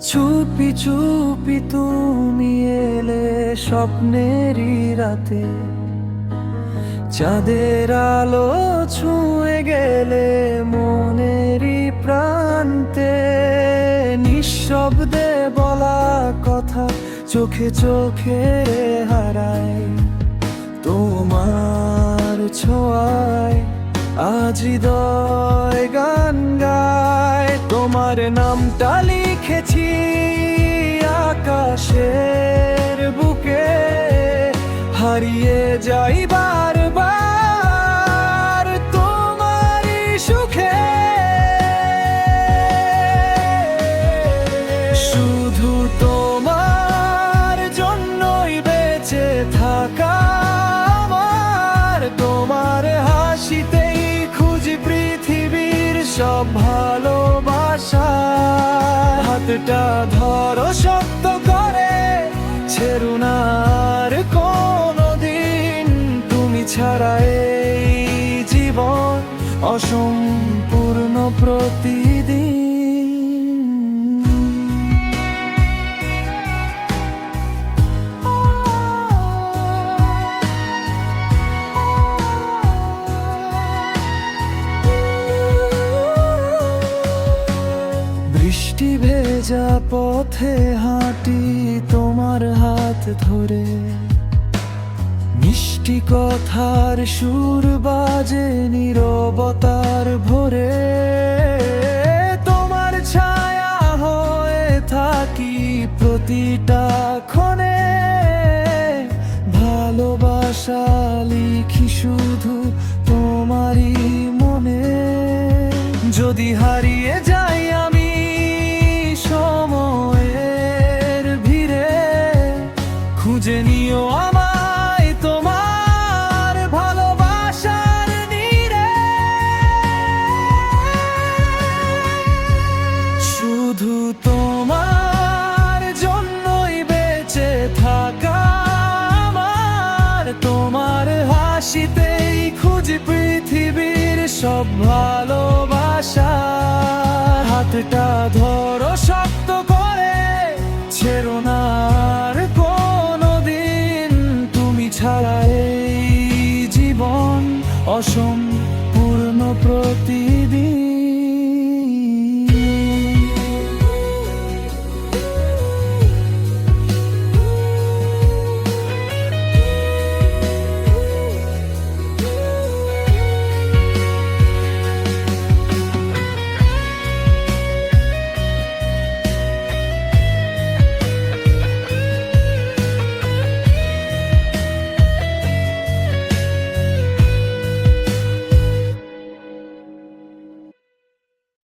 চুপি চুপি তুমি এলে স্বপ্নেরই রাতে, চাঁদের আলো ছুঁয়ে গেলে মনেরই প্রান্তে। নিঃশব্দে বলা কথা চোখে চোখে হারায়, তোমার ছোঁয়ায় আজ হৃদয় গান গায়। তোমার নামটা লিখেছি আকাশের বুকে, হারিয়ে যাই বারবার তোমারই সুখে। শুধু তোমার জন্যই বেঁচে থাকা আমার, তোমার হাসিতেই খুঁজি পৃথিবীর সব ভালোবাসা। হাতটা ধরো শক্ত করে, ছেড়ো না আর কোনোদিন, তুমি ছাড়া এই জীবন অসম্পূর্ণ প্রতিদিন। বৃষ্টি ভেজা পথে হাঁটি তোমার হাত ধরে, মিষ্টি কথার সুর বাজে নীরবতার ভরে। তোমার ছায়া হয়ে থাকি প্রতিটা ক্ষণে, ভালোবাসা লিখি শুধু তোমারই মনে। যদি হারিয়ে যাই আমি সময়ের ভিড়ে, খুঁজে নিও আমায় তোমার ভালোবাসার নীড়ে। শুধু তোমার জন্যই বেঁচে থাকা আমার, তোমার হাসিতেই খুঁজি পৃথিবীর সব ভালোবাসা। হাতটা ধরো শক্ত করে, ছেড়ো না আর কোনোদিন, তুমি ছাড়া এই জীবন অসম্পূর্ণ।